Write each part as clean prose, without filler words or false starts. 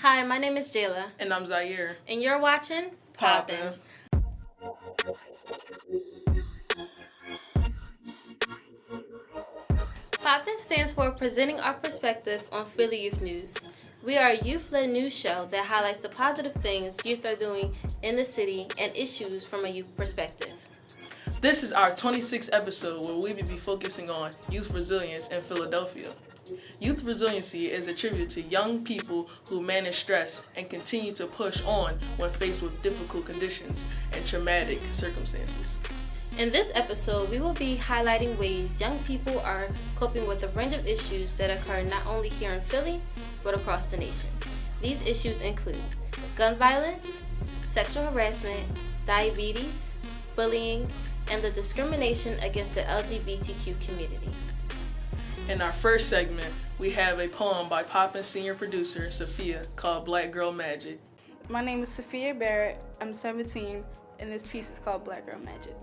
Hi, my name is Jayla. And I'm Zaire. And you're watching POPPYN. POPPYN stands for Presenting Our Perspective on Philly Youth News. We are a youth-led news show that highlights the positive things youth are doing in the city and issues from a youth perspective. This is our 26th episode where we will be focusing on youth resilience in Philadelphia. Youth resiliency is attributed to young people who manage stress and continue to push on when faced with difficult conditions and traumatic circumstances. In this episode, we will be highlighting ways young people are coping with a range of issues that occur not only here in Philly, but across the nation. These issues include gun violence, sexual harassment, diabetes, bullying, and the discrimination against the LGBTQ community. In our first segment, we have a poem by POPPYN senior producer Sophia called Black Girl Magic. My name is Sophia Barrett. I'm 17, and this piece is called Black Girl Magic.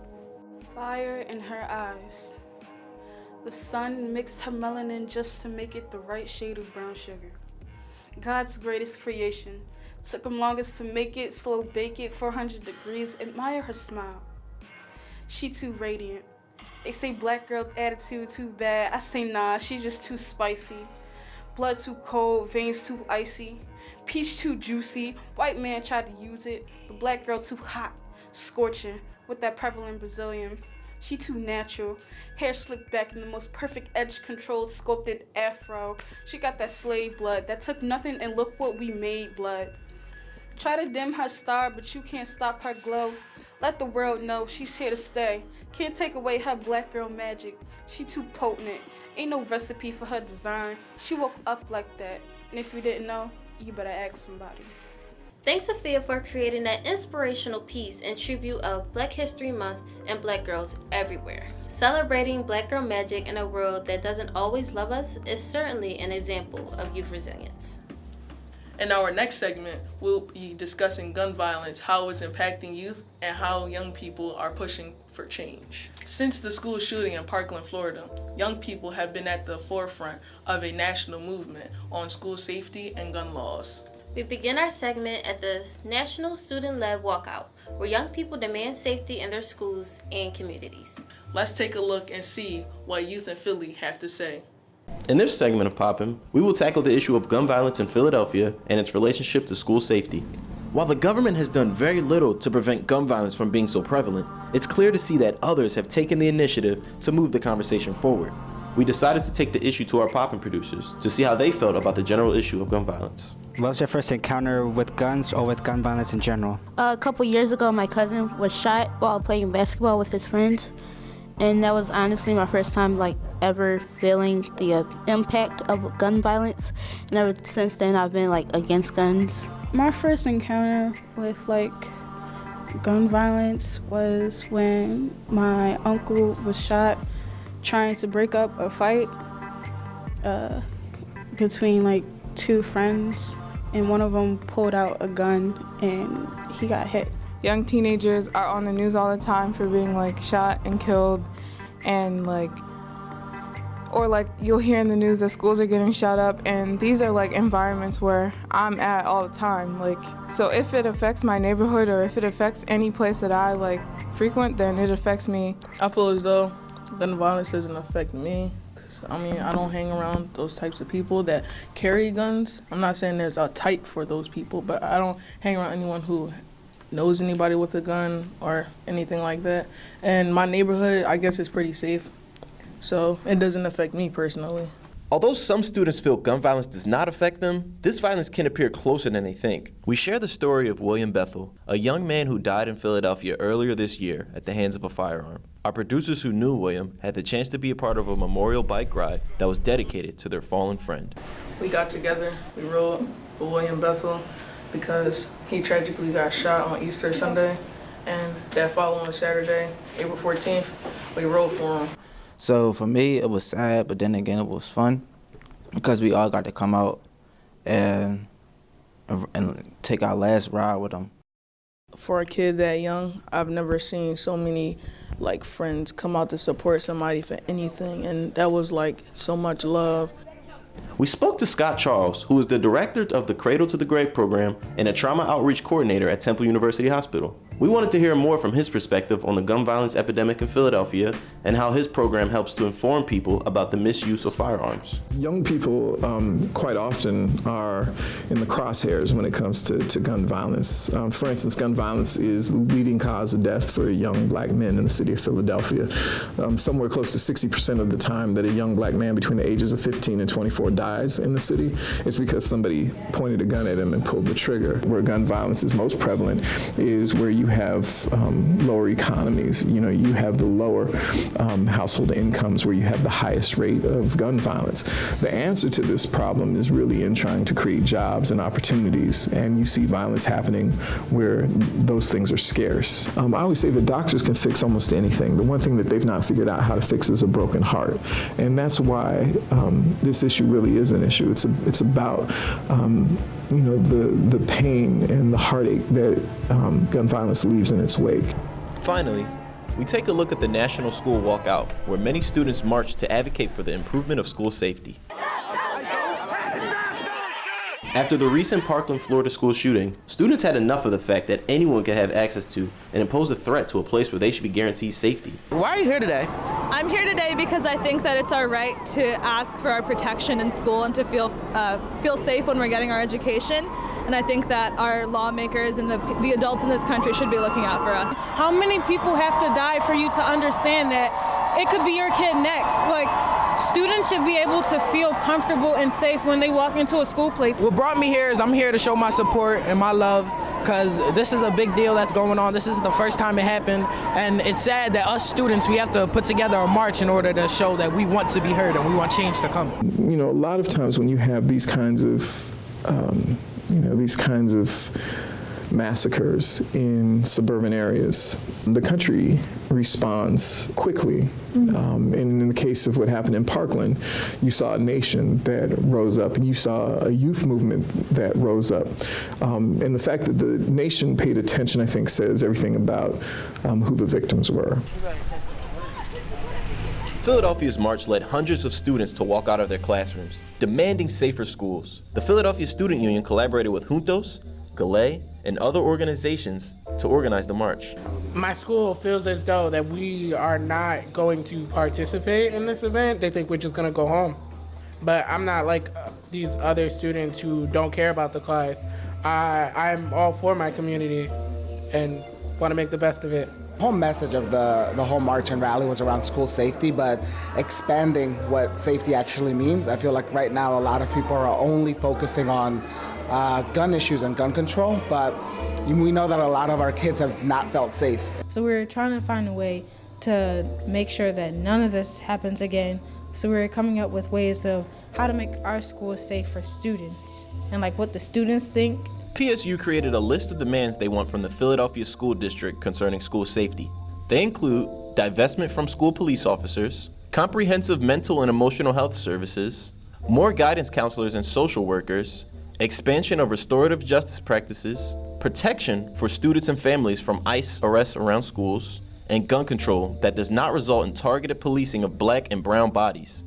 Fire in her eyes. The sun mixed her melanin just to make it the right shade of brown sugar. God's greatest creation. Took him longest to make it, slow bake it, 400 degrees. Admire her smile. She too radiant. They say black girl attitude too bad. I say nah, she just too spicy. Blood too cold, veins too icy. Peach too juicy. White man tried to use it, but black girl too hot, scorching with that prevalent Brazilian. She too natural. Hair slicked back in the most perfect edge controlled sculpted afro. She got that slave blood that took nothing and look what we made blood. Try to dim her star, but you can't stop her glow. Let the world know she's here to stay. Can't take away her black girl magic. She too potent. Ain't no recipe for her design. She woke up like that. And if you didn't know, you better ask somebody. Thanks, Sophia, for creating that inspirational piece in tribute of Black History Month and Black girls everywhere. Celebrating Black girl magic in a world that doesn't always love us is certainly an example of youth resilience. In our next segment, we'll be discussing gun violence, how it's impacting youth, and how young people are pushing for change. Since the school shooting in Parkland, Florida, young people have been at the forefront of a national movement on school safety and gun laws. We begin our segment at the National Student-Led Walkout, where young people demand safety in their schools and communities. Let's take a look and see what youth in Philly have to say. In this segment of POPPYN, we will tackle the issue of gun violence in Philadelphia and its relationship to school safety. While the government has done very little to prevent gun violence from being so prevalent, it's clear to see that others have taken the initiative to move the conversation forward. We decided to take the issue to our POPPYN producers to see how they felt about the general issue of gun violence. What was your first encounter with guns or with gun violence in general? A couple years ago, my cousin was shot while playing basketball with his friends. And that was honestly my first time ever feeling the impact of gun violence. And ever since then, I've been against guns. My first encounter with gun violence was when my uncle was shot trying to break up a fight between two friends, and one of them pulled out a gun and he got hit. Young teenagers are on the news all the time for being shot and killed, and you'll hear in the news that schools are getting shot up, and these are environments where I'm at all the time. So if it affects my neighborhood or if it affects any place that I frequent, then it affects me. I feel as though gun violence doesn't affect me. I don't hang around those types of people that carry guns. I'm not saying there's a type for those people, but I don't hang around anyone who knows anybody with a gun or anything like that. And my neighborhood, I guess, is pretty safe, so it doesn't affect me personally. Although some students feel gun violence does not affect them, this violence can appear closer than they think. We share the story of William Bethel, a young man who died in Philadelphia earlier this year at the hands of a firearm. Our producers who knew William had the chance to be a part of a memorial bike ride that was dedicated to their fallen friend. We got together, we rode for William Bethel because he tragically got shot on Easter Sunday, and that following Saturday, April 14th, we rode for him. So for me, it was sad, but then again, it was fun because we all got to come out and take our last ride with him. For a kid that young, I've never seen so many friends come out to support somebody for anything, and that was so much love. We spoke to Scott Charles, who is the director of the Cradle to the Grave program and a trauma outreach coordinator at Temple University Hospital. We wanted to hear more from his perspective on the gun violence epidemic in Philadelphia and how his program helps to inform people about the misuse of firearms. Young people quite often are in the crosshairs when it comes to gun violence. For instance, gun violence is the leading cause of death for young black men in the city of Philadelphia. Somewhere close to 60% of the time that a young black man between the ages of 15 and 24 dies in the city, it's because somebody pointed a gun at him and pulled the trigger. Where gun violence is most prevalent is where you have lower economies. You know, you have the lower household incomes where you have the highest rate of gun violence. The answer to this problem is really in trying to create jobs and opportunities, and you see violence happening where those things are scarce. I always say that doctors can fix almost anything. The one thing that they've not figured out how to fix is a broken heart, and that's why this issue really is an issue. It's about you know, the pain and the heartache that gun violence leaves in its wake. Finally, we take a look at the National School Walkout, where many students marched to advocate for the improvement of school safety. After the recent Parkland, Florida school shooting, students had enough of the fact that anyone could have access to and impose a threat to a place where they should be guaranteed safety. Why are you here today? I'm here today because I think that it's our right to ask for our protection in school and to feel safe when we're getting our education. And I think that our lawmakers and the adults in this country should be looking out for us. How many people have to die for you to understand that it could be your kid next? Like, students should be able to feel comfortable and safe when they walk into a school place. What brought me here is I'm here to show my support and my love, because this is a big deal that's going on. This isn't the first time it happened, and it's sad that us students, we have to put together a march in order to show that we want to be heard and we want change to come. You know, a lot of times when you have these kinds of massacres in suburban areas, the country responds quickly. And in the case of what happened in Parkland, you saw a nation that rose up, and you saw a youth movement that rose up. And the fact that the nation paid attention, I think, says everything about who the victims were. Philadelphia's march led hundreds of students to walk out of their classrooms, demanding safer schools. The Philadelphia Student Union collaborated with JUNTOS, GALAEI, and other organizations to organize the march. My school feels as though that we are not going to participate in this event. They think we're just gonna go home. But I'm not like these other students who don't care about the class. I'm all for my community and want to make the best of it. The whole message of the whole march and rally was around school safety, but expanding what safety actually means. I feel like right now a lot of people are only focusing on gun issues and gun control, but we know that a lot of our kids have not felt safe. So we're trying to find a way to make sure that none of this happens again. So we're coming up with ways of how to make our school safe for students and like what the students think. PSU created a list of demands they want from the Philadelphia School District concerning school safety. They include divestment from school police officers, comprehensive mental and emotional health services, more guidance counselors and social workers, expansion of restorative justice practices, protection for students and families from ICE arrests around schools, and gun control that does not result in targeted policing of black and brown bodies.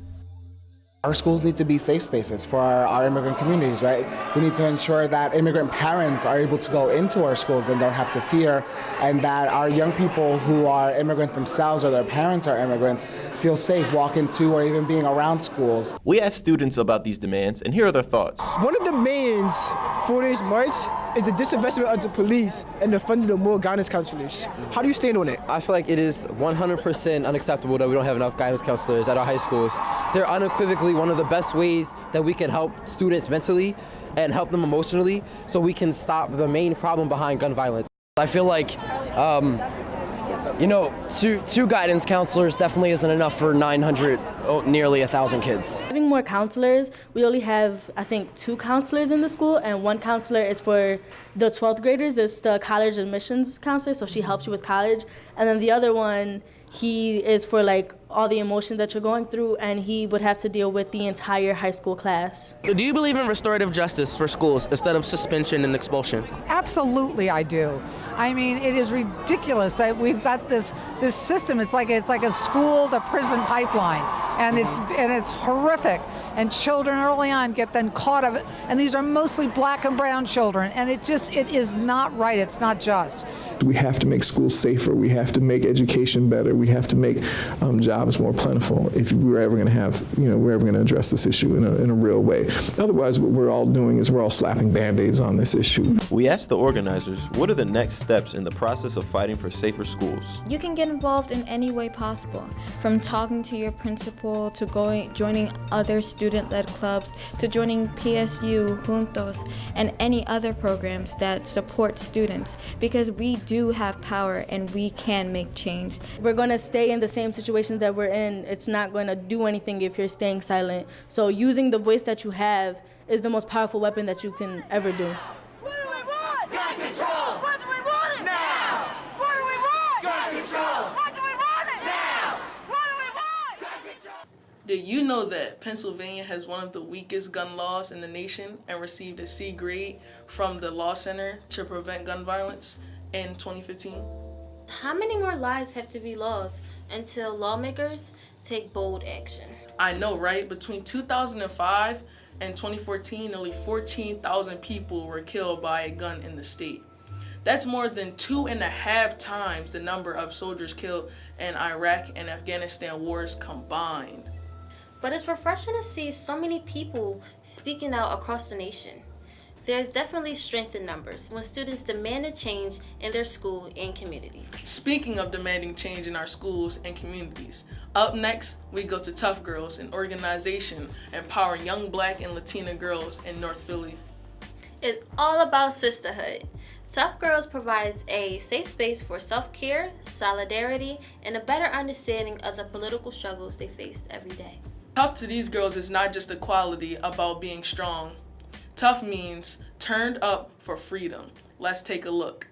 Our schools need to be safe spaces for our immigrant communities, right? We need to ensure that immigrant parents are able to go into our schools and don't have to fear, and that our young people who are immigrant themselves or their parents are immigrants feel safe walking to or even being around schools. We asked students about these demands, and here are their thoughts. One of the demands for this march is the disinvestment of the police and the funding of more guidance counselors. How do you stand on it? I feel like it is 100% unacceptable that we don't have enough guidance counselors at our high schools. They're unequivocally one of the best ways that we can help students mentally and help them emotionally so we can stop the main problem behind gun violence. I feel like, two guidance counselors definitely isn't enough for 900, nearly 1,000 kids. Having more counselors, we only have, I think, 2 counselors in the school, and one counselor is for the 12th graders. It's the college admissions counselor, so she helps you with college. And then the other one, he is for like all the emotions that you're going through, and he would have to deal with the entire high school class. Do you believe in restorative justice for schools instead of suspension and expulsion? Absolutely, I do. I mean, it is ridiculous that we've got this system. It's like a school to prison pipeline, and it's horrific. And children early on get then caught up, and these are mostly black and brown children, and it is not right. It's not just. We have to make schools safer. We have to make education better. We have to make jobs more plentiful if we're ever going to have, we're ever going to address this issue in a real way. Otherwise, what we're all doing is we're all slapping Band-Aids on this issue. We asked the organizers, what are the next steps in the process of fighting for safer schools? You can get involved in any way possible, from talking to your principal to joining other student-led clubs to joining PSU, JUNTOS, and any other programs that support students, because we do have power and we can make change. We're going to stay in the same situations that we're in. It's not going to do anything if you're staying silent. So using the voice that you have is the most powerful weapon that you can ever do. What do we want? Gun control! What do we want it? Now! What do we want? Gun control! What do we want it? Now! What do we want? Gun control! Did you know that Pennsylvania has one of the weakest gun laws in the nation and received a C grade from the Law Center to Prevent Gun Violence in 2015? How many more lives have to be lost until lawmakers take bold action? I know, right? Between 2005 and 2014, nearly 14,000 people were killed by a gun in the state. That's more than 2.5 times the number of soldiers killed in Iraq and Afghanistan wars combined. But it's refreshing to see so many people speaking out across the nation. There's definitely strength in numbers when students demand a change in their school and community. Speaking of demanding change in our schools and communities, up next we go to TUFF Girls, an organization empowering young Black and Latina girls in North Philly. It's all about sisterhood. TUFF Girls provides a safe space for self-care, solidarity, and a better understanding of the political struggles they face every day. Tough to these girls is not just a quality about being strong. Tough means turned up for freedom. Let's take a look.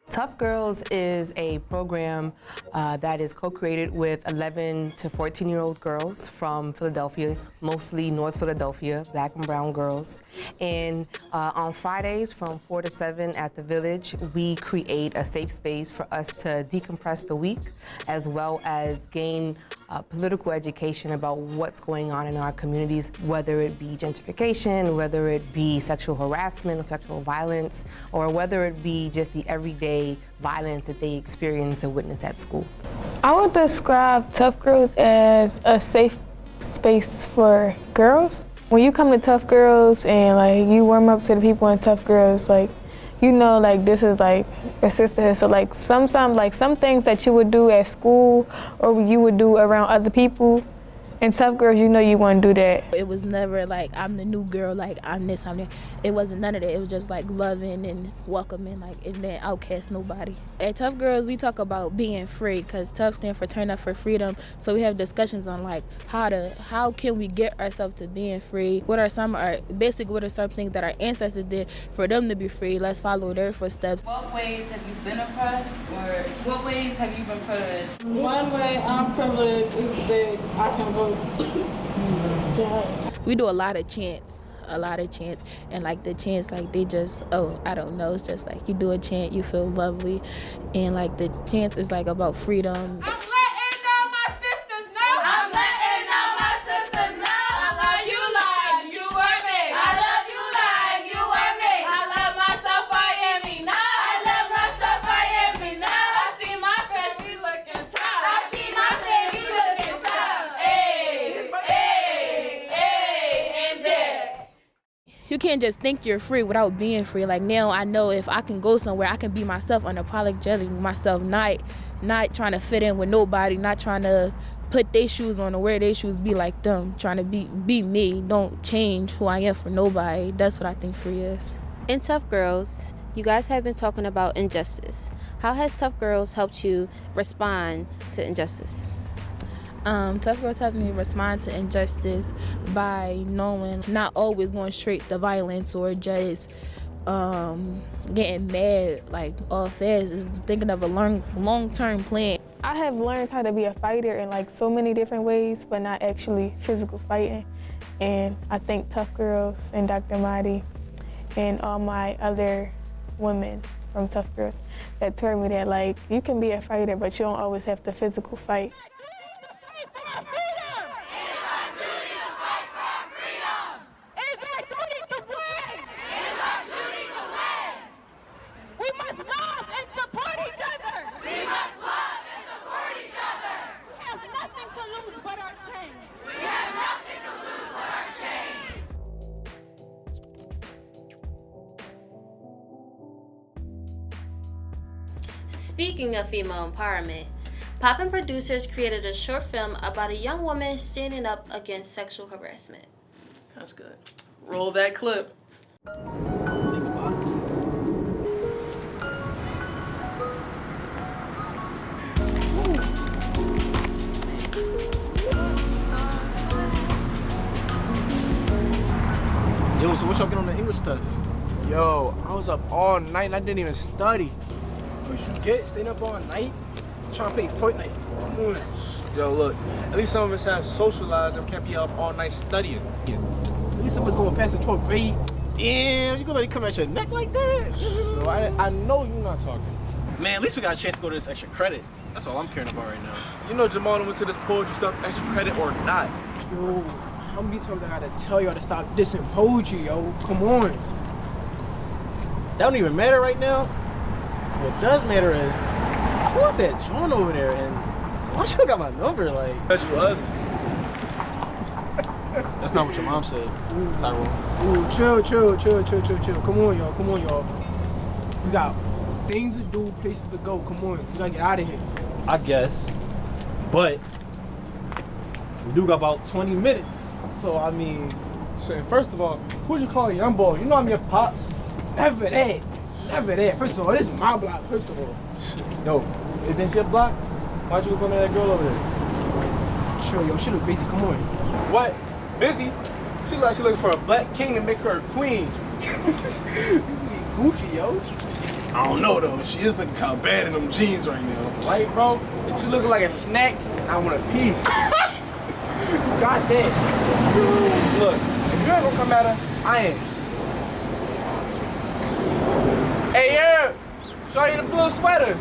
TUFF Girls is a program that is co-created with 11 to 14-year-old girls from Philadelphia, mostly North Philadelphia, Black and brown girls. And on Fridays from 4 to 7 at the Village, we create a safe space for us to decompress the week, as well as gain political education about what's going on in our communities, whether it be gentrification, whether it be sexual harassment or sexual violence, or whether it be just the everyday violence that they experience and witness at school. I would describe TUFF Girls as a safe space for girls. When you come to TUFF Girls and you warm up to the people in TUFF Girls, this is like a sisterhood. So sometimes some things that you would do at school or you would do around other people, in TUFF Girls, you want to do that. It was never like I'm the new girl, I'm this, I'm that. It wasn't none of that. It was just loving and welcoming, it didn't outcast nobody. At TUFF Girls, we talk about being free, because TUFF stands for Turn Up for Freedom. So we have discussions on how can we get ourselves to being free? What are some things that our ancestors did for them to be free? Let's follow their footsteps. What ways have you been oppressed, or what ways have you been privileged? One way I'm privileged is that I can vote. Yes. We do a lot of chants, and the chants, they just, I don't know, it's just you do a chant, you feel lovely, and the chants is about freedom. You can't just think you're free without being free. Now I know if I can go somewhere, I can be myself, unapologetically myself, not trying to fit in with nobody, not trying to put their shoes on or wear their shoes, be like them, trying to be me. Don't change who I am for nobody. That's what I think free is. In TUFF Girls, you guys have been talking about injustice. How has TUFF Girls helped you respond to injustice? TUFF Girls helped me respond to injustice by knowing, not always going straight to violence or just getting mad like all fast. It's thinking of a long-term plan. I have learned how to be a fighter in like so many different ways, but not actually physical fighting. And I thank TUFF Girls and Dr. Mahdi and all my other women from TUFF Girls that taught me that like you can be a fighter, but you don't always have to physical fight. Speaking of female empowerment, POPPYN producers created a short film about a young woman standing up against sexual harassment. That's good. Roll that clip. Yo, so what y'all get on the English test? Yo, I was up all night and I didn't even study. What you get? Staying up all night? Trying to play Fortnite. Come on. Yo, look, at least some of us have socialized and can't be up all night studying. Yeah. At least some of us going past the 12th grade. Damn, you gonna let it come at your neck like that? No, I know you're not talking. Man, at least we got a chance to go to this extra credit. That's all I'm caring about right now. You know Jamal went to this poetry stuff, extra credit or not. Yo, how many times I gotta tell y'all to stop dissing poetry, yo? Come on. That don't even matter right now. What does matter is, who's that John over there, and why you got my number, like? That's you ugly. That's not what your mom said, Tyrone. Ooh, chill. Come on, y'all. We got things to do, places to go. Come on, we gotta get out of here. I guess, but we do got about 20 minutes, so I mean... So, first of all, who'd you call a young boy? You know I'm your pops. Never that. First of all, this is my block, first of all. Yo, if this your block, why'd you go come to that girl over there? Sure, yo, she look busy, come on. What? Busy? She looking for a black king to make her a queen. You get goofy, yo. I don't know though, she is looking kind of bad in them jeans right now. Right, bro? She looking like a snack, I want a piece. Got that. Look, if you ain't gonna come at her, I ain't. Hey, yeah, show you the blue sweater.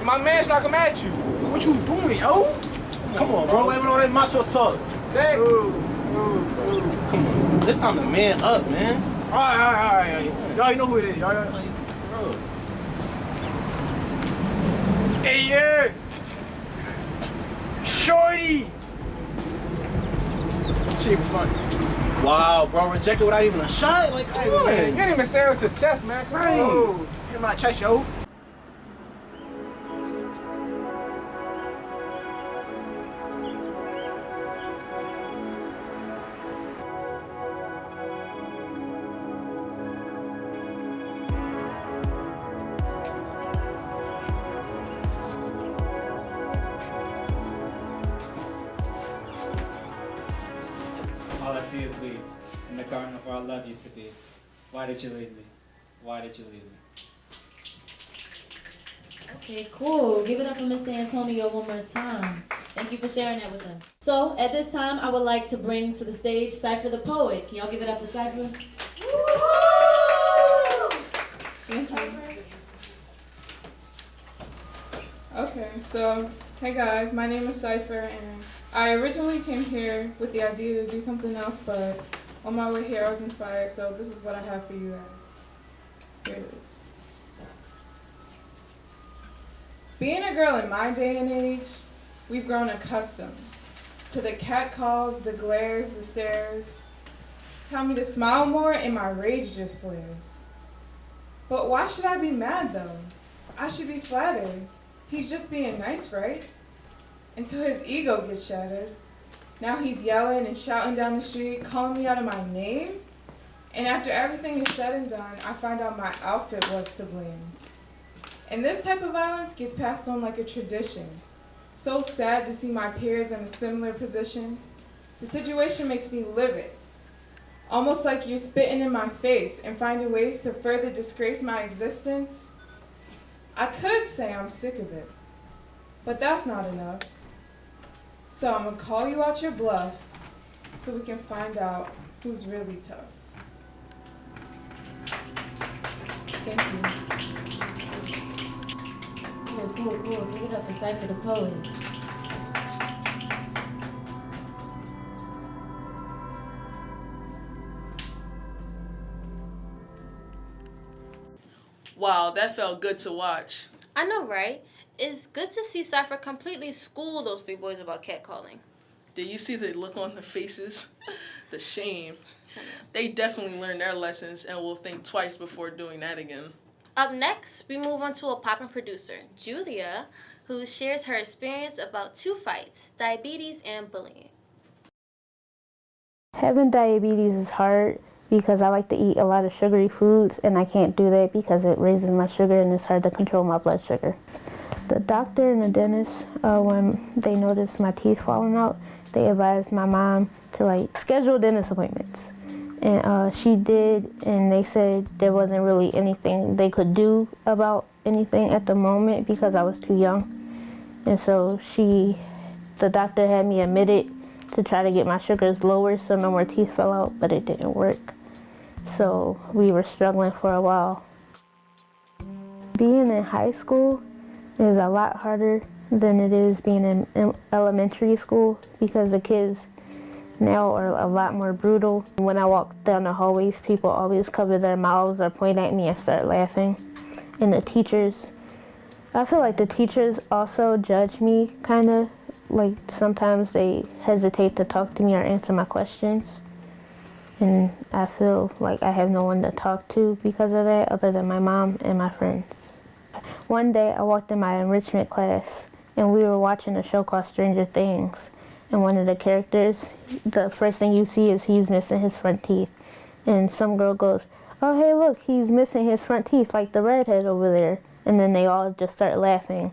My man's not come at you. What you doing, yo? Come on, bro. Ain't all that macho talk. Dang. Come on. It's time to man up, man. All right. Y'all know who it is. Y'all. Hey, yeah. Shorty. She was funny. Wow, bro. Rejected without even a shot? Like, come on. Man, you didn't even say it to the chest, man. Right. Hit my chest, yo. All I see is weeds in the garden of where our love used to be. Why did you leave me? Why did you leave me? Okay, cool. Give it up for Mr. Antonio one more time. Thank you for sharing that with us. So, at this time, I would like to bring to the stage Cypher the Poet. Can y'all give it up for Cypher? Thank you. Okay, so, hey guys, my name is Cypher, and I originally came here with the idea to do something else, but on my way here I was inspired, so this is what I have for you guys. Here it is. Being a girl in my day and age, we've grown accustomed to the catcalls, the glares, the stares. Tell me to smile more and my rage just flares. But why should I be mad though? I should be flattered. He's just being nice, right? Until his ego gets shattered. Now he's yelling and shouting down the street, calling me out of my name. And after everything is said and done, I find out my outfit was to blame. And this type of violence gets passed on like a tradition. So sad to see my peers in a similar position. The situation makes me livid. Almost like you're spitting in my face and finding ways to further disgrace my existence. I could say I'm sick of it, but that's not enough. So I'm gonna call you out your bluff so we can find out who's really tough. Thank you. Cool. Give it up for Cypher the Poet. Wow, that felt good to watch. I know, right? It's good to see Cypher completely school those 3 boys about catcalling. Did you see the look on their faces? The shame. They definitely learned their lessons and will think twice before doing that again. Up next, we move on to a POPPYN producer, Julia, who shares her experience about 2 fights, diabetes and bullying. Having diabetes is hard because I like to eat a lot of sugary foods, and I can't do that because it raises my sugar and it's hard to control my blood sugar. The doctor and the dentist, when they noticed my teeth falling out, they advised my mom to schedule dentist appointments. And she did, and they said there wasn't really anything they could do about anything at the moment because I was too young. And so the doctor had me admitted to try to get my sugars lower so no more teeth fell out, but it didn't work. So we were struggling for a while. Being in high school is a lot harder than it is being in elementary school because the kids now are a lot more brutal. When I walk down the hallways, people always cover their mouths or point at me and start laughing. And the teachers, I feel like the teachers also judge me kind of. Like sometimes they hesitate to talk to me or answer my questions. And I feel like I have no one to talk to because of that other than my mom and my friends. One day I walked in my enrichment class and we were watching a show called Stranger Things. And one of the characters, the first thing you see is he's missing his front teeth. And some girl goes, "Oh, hey, look, he's missing his front teeth like the redhead over there." And then they all just start laughing.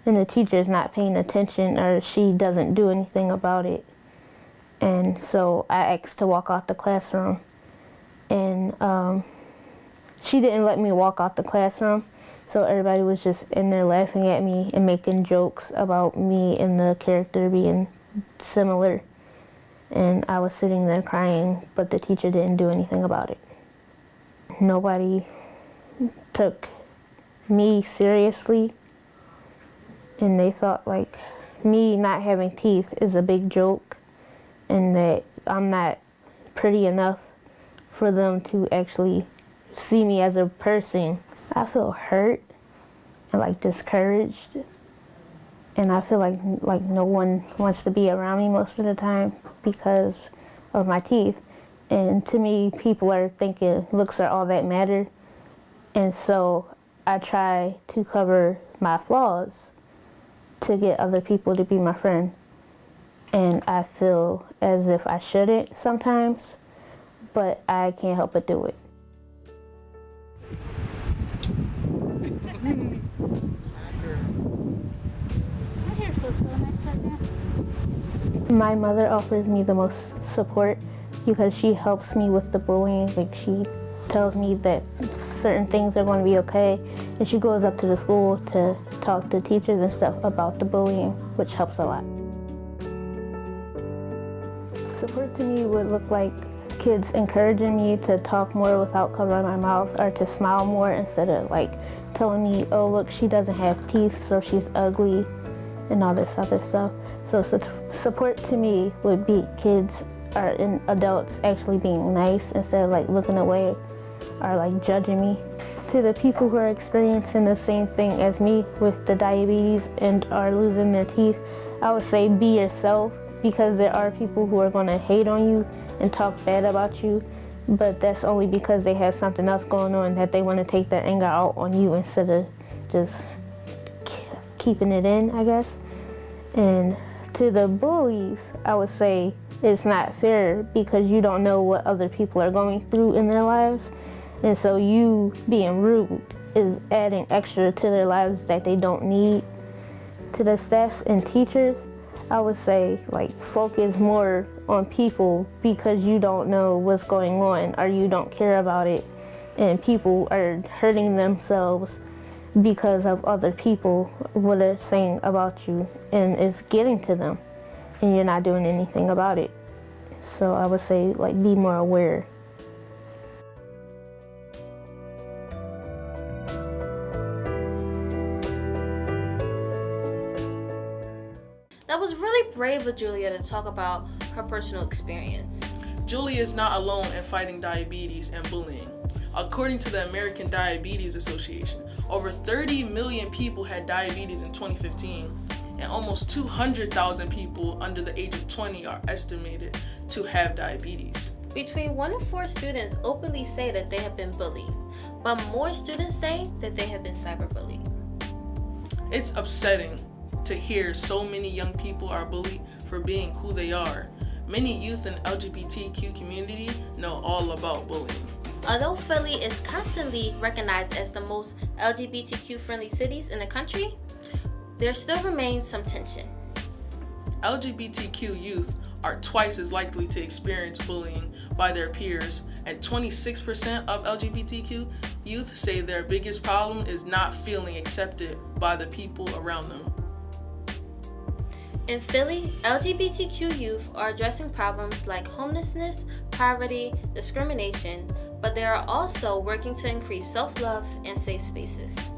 And the teacher's not paying attention or she doesn't do anything about it. And so I asked to walk out the classroom. And she didn't let me walk out the classroom. So everybody was just in there laughing at me and making jokes about me and the character being similar. And I was sitting there crying, but the teacher didn't do anything about it. Nobody took me seriously, and they thought like me not having teeth is a big joke and that I'm not pretty enough for them to actually see me as a person. I feel hurt and discouraged, and I feel like no one wants to be around me most of the time because of my teeth. And to me, people are thinking looks are all that matter, and so I try to cover my flaws to get other people to be my friend. And I feel as if I shouldn't sometimes, but I can't help but do it. My mother offers me the most support because she helps me with the bullying. She tells me that certain things are going to be okay, and she goes up to the school to talk to teachers and stuff about the bullying, which helps a lot. Support to me would look like kids encouraging me to talk more without covering my mouth, or to smile more instead of telling me, "Oh, look, she doesn't have teeth, so she's ugly," and all this other stuff. So support to me would be kids and adults actually being nice instead of looking away or judging me. To the people who are experiencing the same thing as me with the diabetes and are losing their teeth, I would say be yourself, because there are people who are going to hate on you and talk bad about you, but that's only because they have something else going on that they want to take their anger out on you instead of just keeping it in, I guess. And to the bullies, I would say it's not fair because you don't know what other people are going through in their lives. And so you being rude is adding extra to their lives that they don't need. To the staffs and teachers, I would say focus more on people because you don't know what's going on or you don't care about it, and people are hurting themselves because of other people, what they're saying about you, and it's getting to them, and you're not doing anything about it. So I would say, like, be more aware. That was really brave of Julia to talk about her personal experience. Julia is not alone in fighting diabetes and bullying. According to the American Diabetes Association, over 30 million people had diabetes in 2015, and almost 200,000 people under the age of 20 are estimated to have diabetes. Between 1 and 4 students openly say that they have been bullied, but more students say that they have been cyberbullied. It's upsetting to hear so many young people are bullied for being who they are. Many youth in LGBTQ community know all about bullying. Although Philly is constantly recognized as the most LGBTQ-friendly cities in the country, there still remains some tension. LGBTQ youth are twice as likely to experience bullying by their peers, and 26% of LGBTQ youth say their biggest problem is not feeling accepted by the people around them. In Philly, LGBTQ youth are addressing problems like homelessness, poverty, discrimination, but they are also working to increase self-love and safe spaces.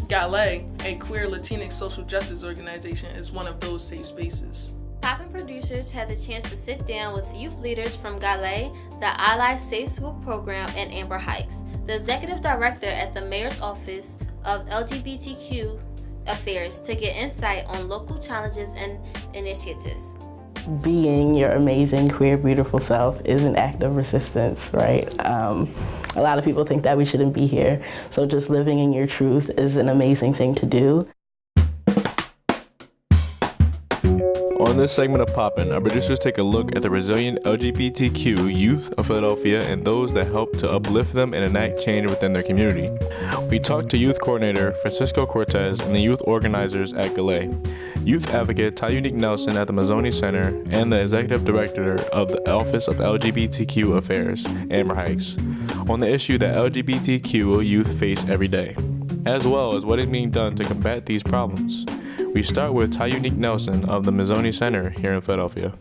GALAEI, a queer Latinx social justice organization, is one of those safe spaces. POPPYN producers had the chance to sit down with youth leaders from GALAEI, the Ally Safe School Program, and Amber Heights, the executive director at the Mayor's Office of LGBTQ Affairs, to get insight on local challenges and initiatives. Being your amazing, queer, beautiful self is an act of resistance, right? A lot of people think that we shouldn't be here, so just living in your truth is an amazing thing to do. On this segment of POPPYN, our producers take a look at the resilient LGBTQ youth of Philadelphia and those that help to uplift them and enact change within their community. We talked to youth coordinator Francisco Cortez and the youth organizers at GALAEI, youth advocate TUFF Nelson at the Mazzoni Center, and the executive director of the Office of LGBTQ Affairs, Amber Heights, on the issue that LGBTQ youth face every day, as well as what is being done to combat these problems. We start with TUFF Nelson of the Mazzoni Center here in Philadelphia.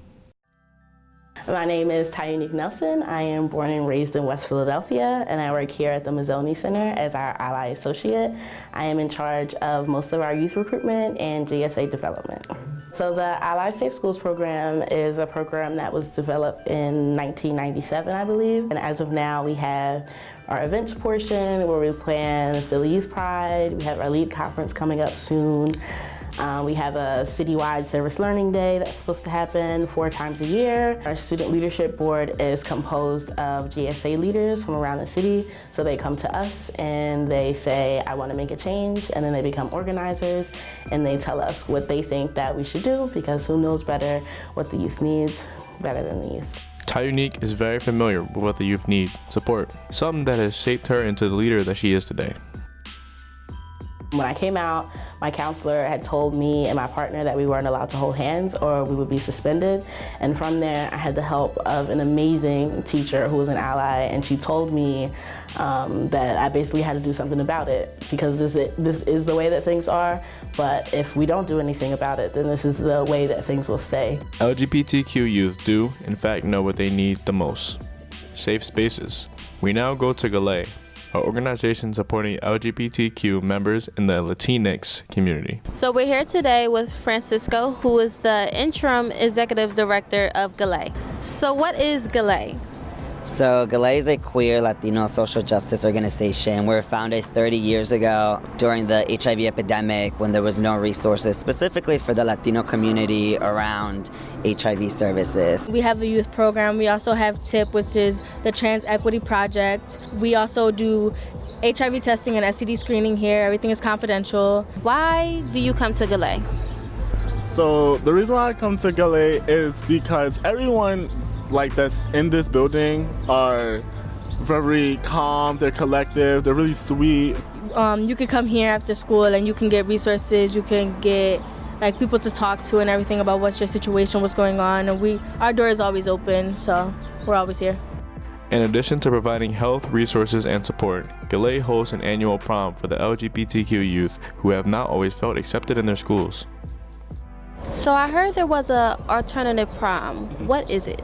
My name is TUFF Nelson. I am born and raised in West Philadelphia, and I work here at the Mazzoni Center as our Ally Associate. I am in charge of most of our youth recruitment and GSA development. So the Ally Safe Schools program is a program that was developed in 1997, I believe. And as of now, we have our events portion where we plan Philly Youth Pride. We have our LEAD conference coming up soon. We have a citywide service learning day that's supposed to happen 4 times a year. Our student leadership board is composed of GSA leaders from around the city. So they come to us and they say, I want to make a change. And then they become organizers and they tell us what they think that we should do, because who knows better what the youth needs better than the youth. TUFF is very familiar with what the youth need, support, something that has shaped her into the leader that she is today. When I came out, my counselor had told me and my partner that we weren't allowed to hold hands or we would be suspended. And from there, I had the help of an amazing teacher who was an ally, and she told me that I basically had to do something about it, because this is the way that things are, but if we don't do anything about it, then this is the way that things will stay. LGBTQ youth do, in fact, know what they need the most: safe spaces. We now go to GALAEI, an organization supporting LGBTQ members in the Latinx community. So we're here today with Francisco, who is the interim executive director of GALAEI. So what is GALAEI? So GALAEI is a queer Latino social justice organization. We were founded 30 years ago during the HIV epidemic, when there was no resources specifically for the Latino community around HIV services. We have the youth program. We also have TIP, which is the Trans Equity Project. We also do HIV testing and STD screening here. Everything is confidential. Why do you come to GALAEI? So the reason why I come to GALAEI is because everyone that's in this building are very calm, they're collective, they're really sweet. You can come here after school and you can get resources, you can get like people to talk to and everything about what's your situation, what's going on. And our door is always open, so we're always here. In addition to providing health, resources, and support, GALAEI hosts an annual prom for the LGBTQ youth who have not always felt accepted in their schools. So I heard there was an alternative prom. What is it?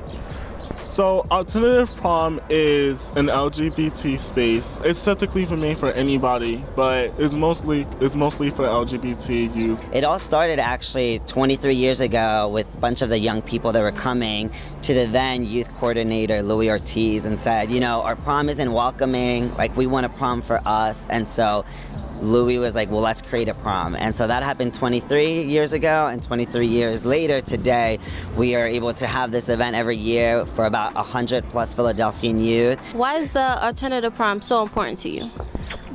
So alternative prom is an LGBT space. It's technically made for anybody, but it's mostly for LGBT youth. It all started actually 23 years ago with a bunch of the young people that were coming to the then youth coordinator, Louis Ortiz, and said, you know, our prom isn't welcoming, like we want a prom for us. And so Louis was like, well, let's create a prom. And so that happened 23 years ago, and 23 years later today, we are able to have this event every year for about 100 plus Philadelphian youth. Why is the alternative prom so important to you?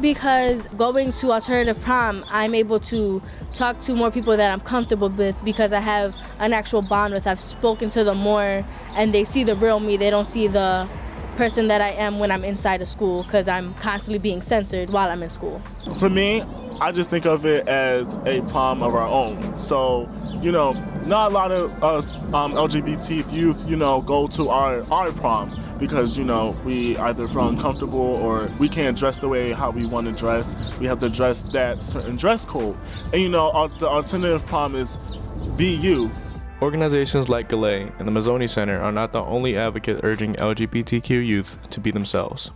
Because going to alternative prom, I'm able to talk to more people that I'm comfortable with because I have an actual bond with. I've spoken to them more, and they see the real me. They don't see the person that I am when I'm inside of school, because I'm constantly being censored while I'm in school. For me, I just think of it as a prom of our own. So, you know, not a lot of us LGBT youth, you know, go to our prom because, you know, we either feel uncomfortable or we can't dress the way how we want to dress. We have to dress that certain dress code. And, you know, the alternative prom is be you. Organizations like GALAEI and the Mazzoni Center are not the only advocate urging LGBTQ youth to be themselves.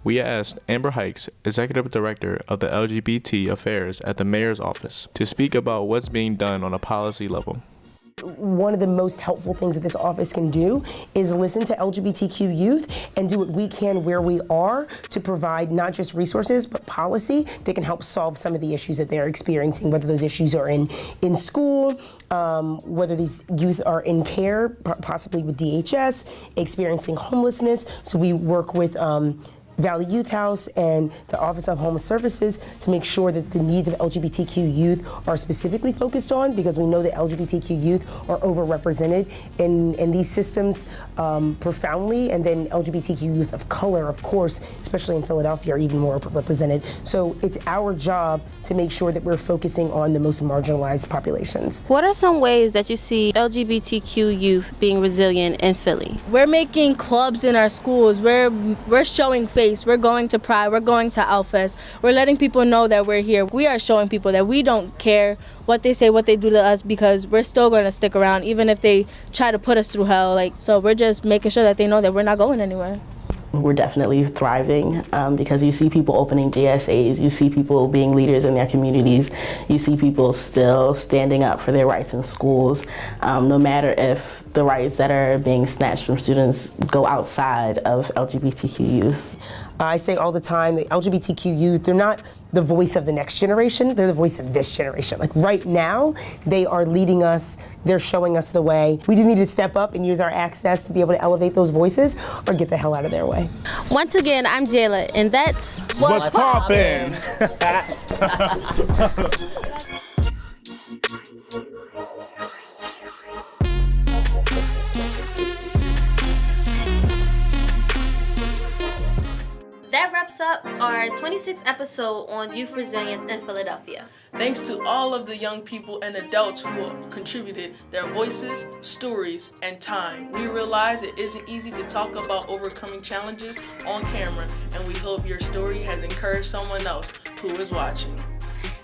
We asked Amber Hikes, Executive Director of the LGBT Affairs at the Mayor's Office, to speak about what's being done on a policy level. One of the most helpful things that this office can do is listen to LGBTQ youth and do what we can where we are to provide not just resources but policy that can help solve some of the issues that they're experiencing, whether those issues are in school, whether these youth are in care, possibly with DHS, experiencing homelessness. So we work with Valley Youth House and the Office of Homeless Services to make sure that the needs of LGBTQ youth are specifically focused on, because we know that LGBTQ youth are overrepresented in these systems profoundly, and then LGBTQ youth of color, of course, especially in Philadelphia, are even more represented. So it's our job to make sure that we're focusing on the most marginalized populations. What are some ways that you see LGBTQ youth being resilient in Philly? We're making clubs in our schools. We're showing face. We're going to Pride. We're going to Outfest. We're letting people know that we're here. We are showing people that we don't care what they say, what they do to us, because we're still going to stick around even if they try to put us through hell. So we're just making sure that they know that we're not going anywhere. We're definitely thriving because you see people opening GSAs, you see people being leaders in their communities, you see people still standing up for their rights in schools, no matter if the rights that are being snatched from students go outside of LGBTQ youth. I say all the time that LGBTQ youth, they're not the voice of the next generation, they're the voice of this generation. Like right now, they are leading us, they're showing us the way. We just need to step up and use our access to be able to elevate those voices or get the hell out of their way. Once again, I'm Jayla, and that's What's Poppin'? That wraps up our 26th episode on youth resilience in Philadelphia. Thanks to all of the young people and adults who contributed their voices, stories, and time. We realize it isn't easy to talk about overcoming challenges on camera, and we hope your story has encouraged someone else who is watching.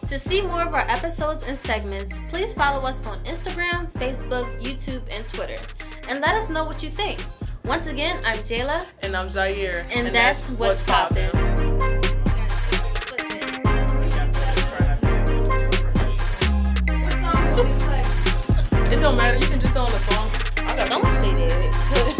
To see more of our episodes and segments, please follow us on Instagram, Facebook, YouTube, and Twitter. And let us know what you think. Once again, I'm Jayla. And I'm Zaire. And that's What's Poppin'. It don't matter, you can just throw on a song. Don't say that.